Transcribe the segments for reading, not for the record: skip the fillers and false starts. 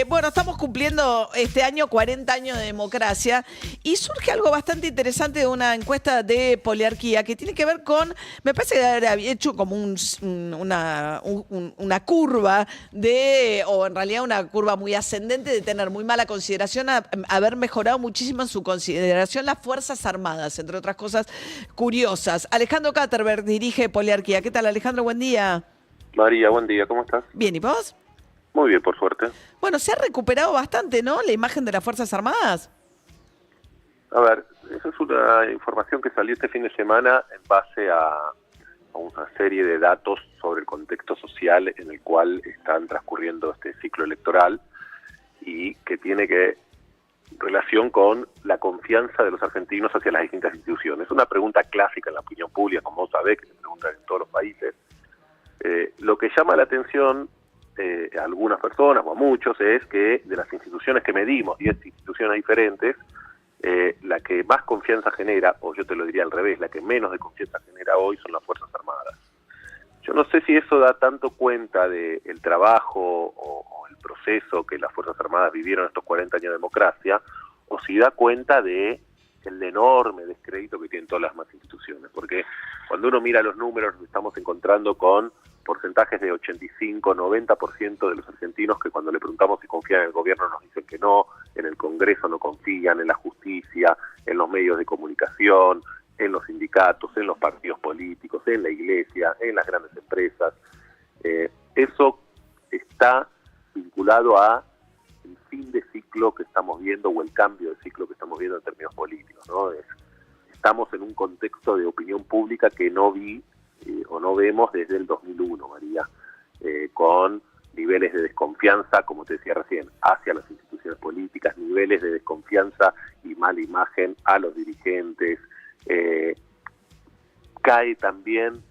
Bueno, estamos cumpliendo este año 40 años de democracia y surge algo bastante interesante de una encuesta de Poliarquía que tiene que ver con, me parece que había hecho como una curva o en realidad una curva muy ascendente de tener muy mala consideración, haber mejorado muchísimo en su consideración las Fuerzas Armadas, entre otras cosas curiosas. Alejandro Katterberg dirige Poliarquía. ¿Qué tal, Alejandro? Buen día. María, buen día, ¿cómo estás? Bien, ¿y vos? Muy bien, por suerte. Bueno, se ha recuperado bastante, ¿no? La imagen de las Fuerzas Armadas. A ver, esa es una información que salió este fin de semana en base a una serie de datos sobre el contexto social en el cual están transcurriendo este ciclo electoral y que tiene relación con la confianza de los argentinos hacia las distintas instituciones. Es una pregunta clásica en la opinión pública, como vos sabés, que se preguntan en todos los países. Lo que llama la atención a algunas personas o a muchos es que de las instituciones que medimos, 10 instituciones diferentes, la que más confianza genera, o yo te lo diría al revés, la que menos de confianza genera hoy son las Fuerzas Armadas. Yo no sé si eso da tanto cuenta del trabajo o el proceso que las Fuerzas Armadas vivieron estos 40 años de democracia, o si da cuenta de el enorme descrédito que tienen todas las más instituciones, porque cuando uno mira los números nos estamos encontrando con porcentajes de 85-90% de los argentinos que cuando le preguntamos si confían en el gobierno nos dicen que no, en el Congreso no confían, en la justicia, en los medios de comunicación, en los sindicatos, en los partidos políticos, en la iglesia, en las grandes empresas. Eso está vinculado a el fin de ciclo que estamos viendo o el cambio de ciclo que estamos viendo en términos políticos, ¿no? Estamos en un contexto de opinión pública que no vemos desde el 2001, María, con niveles de desconfianza, como te decía recién, hacia las instituciones políticas, niveles de desconfianza y mala imagen a los dirigentes. Cae también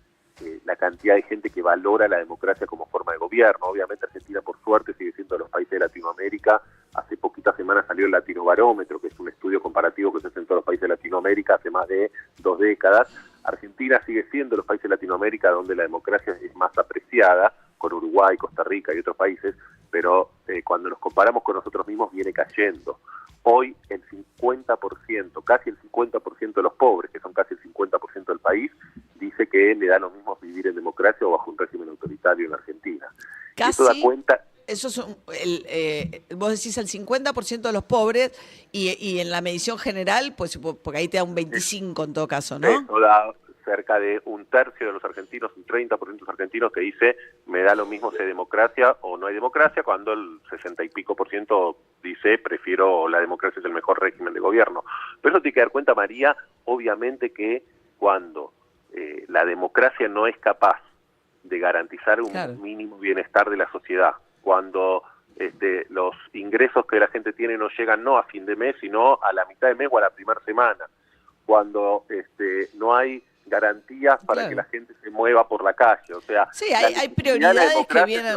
la cantidad de gente que valora la democracia como forma de gobierno. Obviamente Argentina, por suerte, sigue siendo de los países de Latinoamérica. Hace poquitas semanas salió el Latinobarómetro, que es un estudio comparativo que se hace en todos los países de Latinoamérica hace más de 2 décadas. Argentina sigue siendo de los países de Latinoamérica donde la democracia es más apreciada, con Uruguay, Costa Rica y otros países, pero cuando nos comparamos con nosotros mismos viene cayendo. Hoy el 50%, casi el 50% de los pobres, que son casi el 50% del país, dice que le da lo mismo vivir en democracia o bajo un régimen autoritario en Argentina. Casi, y eso da cuenta. eso es vos decís el 50% de los pobres y en la medición general, pues porque ahí te da un 25 en todo caso, ¿no? Eso da cerca de un tercio de los argentinos, un 30% de los argentinos que dice me da lo mismo si hay democracia o no hay democracia, cuando el 60 y pico por ciento dice prefiero la democracia, es el mejor régimen de gobierno. Pero eso tiene que dar cuenta, María, obviamente que cuando la democracia no es capaz de garantizar un mínimo bienestar de la sociedad, cuando los ingresos que la gente tiene no llegan no a fin de mes, sino a la mitad de mes o a la primera semana, cuando no hay garantías para que la gente se mueva por la calle, o sea, sí, hay prioridades que vienen,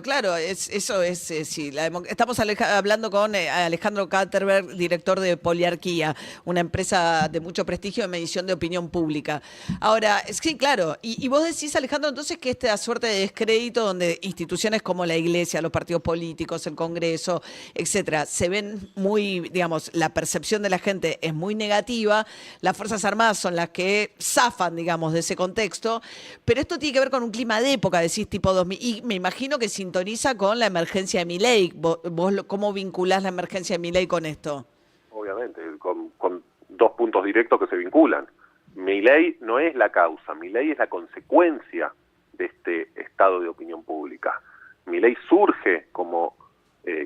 claro, sí, estamos hablando con Alejandro Katterberg, director de Poliarquía, una empresa de mucho prestigio de medición de opinión pública. Ahora, sí, claro, y vos decís, Alejandro, entonces que esta suerte de descrédito donde instituciones como la Iglesia, los partidos políticos, el Congreso, etcétera, se ven muy, digamos, la percepción de la gente es muy negativa, las Fuerzas Armadas son las que zafan, digamos, de ese contexto, pero esto tiene que ver con un clima de época, decís, tipo 2000, y me imagino que sintoniza con la emergencia de Milei. ¿Vos cómo vinculás la emergencia de Milei con esto? Obviamente, con 2 puntos directos que se vinculan. Milei no es la causa, Milei es la consecuencia de este estado de opinión pública. Milei surge como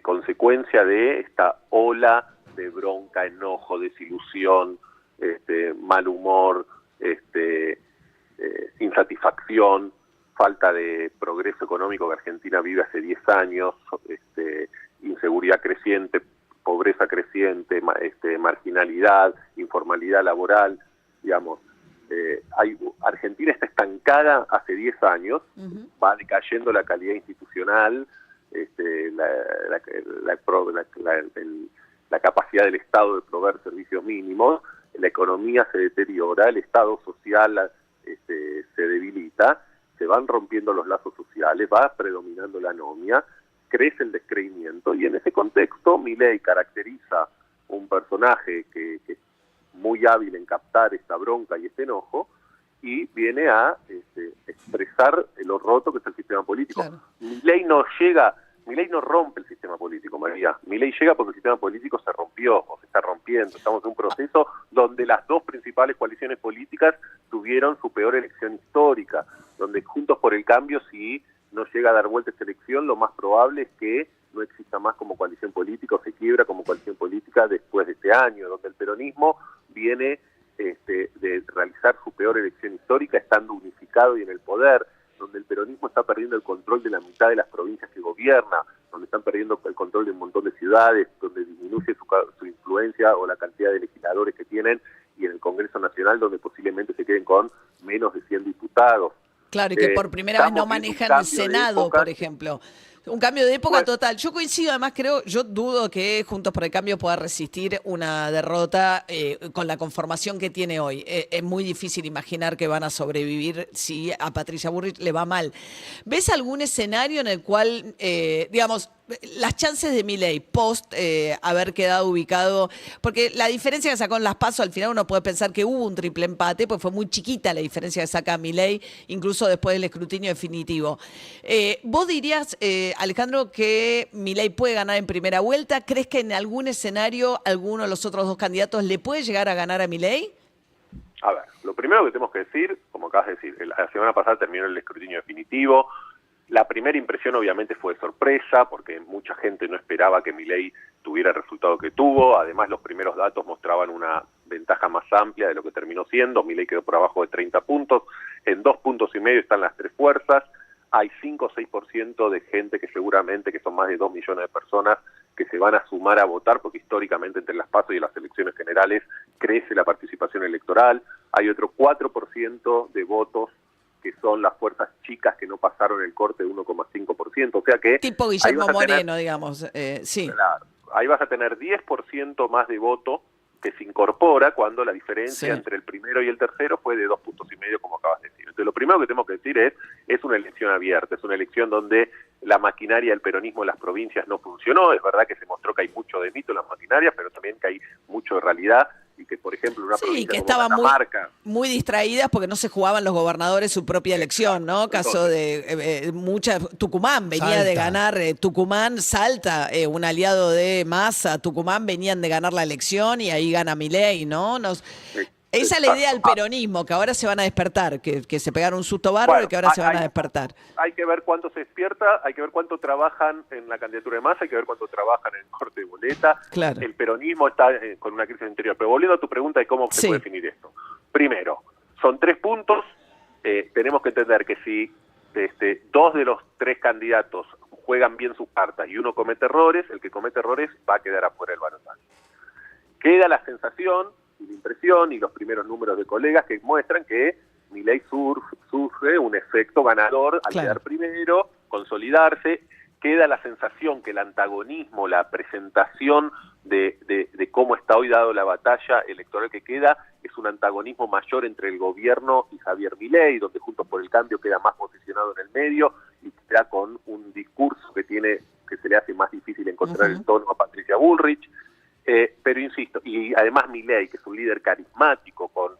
consecuencia de esta ola de bronca, enojo, desilusión, mal humor, insatisfacción, falta de progreso económico que Argentina vive hace 10 años, inseguridad creciente, pobreza creciente, marginalidad, informalidad laboral, digamos. Argentina está estancada hace 10 años, va decayendo la calidad institucional, la capacidad del Estado de proveer servicios mínimos, la economía se deteriora, el Estado social se debilita, se van rompiendo los lazos sociales, va predominando la anomia, crece el descreimiento, y en ese contexto Milei caracteriza un personaje que es muy hábil en captar esta bronca y este enojo, y viene a expresar lo roto que es el sistema político. Claro. Milei no rompe el sistema político, María. Milei llega porque el sistema político se rompió o se está rompiendo. Estamos en un proceso donde las dos principales coaliciones políticas tuvieron su peor elección histórica, donde Juntos por el Cambio, si no llega a dar vuelta esta elección, lo más probable es que no exista más como coalición política o se quiebra como coalición política después de este año, donde el peronismo viene de realizar su peor elección histórica estando unificado y en el poder, donde el peronismo está perdiendo el control de la mitad de las provincias que gobierna, donde están perdiendo el control de un montón de ciudades, donde disminuye su influencia o la cantidad de legisladores que tienen, y en el Congreso Nacional, donde posiblemente se queden con menos de 100 diputados. Claro, y que por primera vez no manejan el Senado, por ejemplo. Un cambio de época total. Yo coincido, además yo dudo que Juntos por el Cambio pueda resistir una derrota con la conformación que tiene hoy. Es muy difícil imaginar que van a sobrevivir si a Patricia Bullrich le va mal. ¿Ves algún escenario en el cual, digamos, las chances de Milei post haber quedado ubicado, porque la diferencia que sacó en las PASO, al final uno puede pensar que hubo un triple empate, pues fue muy chiquita la diferencia que saca Milei, incluso después del escrutinio definitivo. ¿Vos dirías, Alejandro, que Milei puede ganar en primera vuelta? ¿Crees que en algún escenario alguno de los otros dos candidatos le puede llegar a ganar a Milei? A ver, lo primero que tenemos que decir, como acabas de decir, la semana pasada terminó el escrutinio definitivo. La primera impresión obviamente fue de sorpresa, porque mucha gente no esperaba que Milei tuviera el resultado que tuvo. Además, los primeros datos mostraban una ventaja más amplia de lo que terminó siendo. Milei quedó por abajo de 30 puntos. En 2,5 puntos están las tres fuerzas. Hay 5 o 6% de gente que seguramente, que son más de 2 millones de personas, que se van a sumar a votar, porque históricamente entre las PASO y las elecciones generales crece la participación electoral. Hay otro 4% de votos que son las fuerzas chicas que no pasaron el corte de 1,5%, o sea que... Tipo Guillermo Moreno, digamos, sí. Claro, ahí vas a tener 10% más de voto que se incorpora cuando la diferencia entre el primero y el tercero fue de 2,5 puntos, como acabas de decir. Entonces lo primero que tenemos que decir es una elección abierta, es una elección donde la maquinaria del peronismo en las provincias no funcionó. Es verdad que se mostró que hay mucho de mito en las maquinarias, pero también que hay mucho de realidad, y que, por ejemplo, una provincia que como estaban Catamarca, muy distraídas porque no se jugaban los gobernadores su propia elección, ¿no? Caso de Tucumán venía de ganar, Tucumán, Salta, un aliado de Massa, Tucumán venían de ganar la elección y ahí gana Milei, ¿no? Esa es la idea del peronismo, que ahora se van a despertar, que se pegaron un susto bárbaro y que ahora se van a despertar. Hay que ver cuánto se despierta, hay que ver cuánto trabajan en la candidatura de Massa, hay que ver cuánto trabajan en el corte de boleta. Claro. El peronismo está con una crisis interior. Pero volviendo a tu pregunta de cómo se puede definir esto. Primero, son 3 puntos. Tenemos que entender que si 2 de los 3 candidatos juegan bien sus cartas y uno comete errores, el que comete errores va a quedar afuera del balotaje. Queda la sensación y la impresión y los primeros números de colegas que muestran que Milei sufre un efecto ganador al quedar primero, consolidarse. Queda la sensación que el antagonismo, la presentación de cómo está hoy dado la batalla electoral que queda, es un antagonismo mayor entre el gobierno y Javier Milei, donde Juntos por el Cambio queda más posicionado en el medio y queda con un discurso que se le hace más difícil encontrar el tono a Patricia Bullrich. Pero insisto, y además Milei, que es un líder carismático con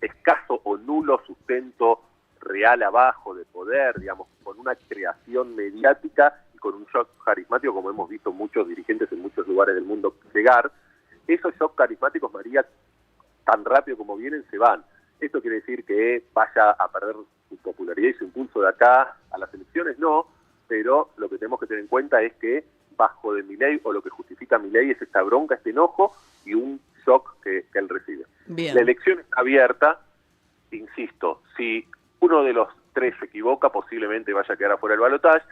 escaso o nulo sustento real abajo de poder, digamos, con una creación mediática y con un shock carismático, como hemos visto muchos dirigentes en muchos lugares del mundo llegar. Esos shocks carismáticos, María, tan rápido como vienen, se van. ¿Esto quiere decir que vaya a perder su popularidad y su impulso de acá a las elecciones? No, pero lo que tenemos que tener en cuenta es que bajo de Milei, o lo que justifica Milei, es esta bronca, este enojo y un shock que él recibe. Bien. La elección está abierta, insisto, si uno de los 3 se equivoca, posiblemente vaya a quedar afuera del balotaje.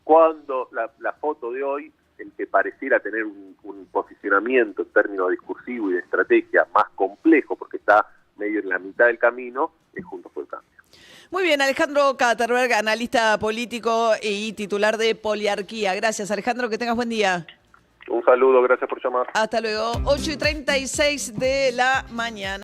Cuando la foto de hoy, el que pareciera tener un posicionamiento en términos discursivos y de estrategia más complejo, porque está medio en la mitad del camino, es Juntos por el Cambio. Muy bien, Alejandro Katterberg, analista político y titular de Poliarquía. Gracias, Alejandro, que tengas buen día. Un saludo, gracias por llamar. Hasta luego, 8:36 de la mañana.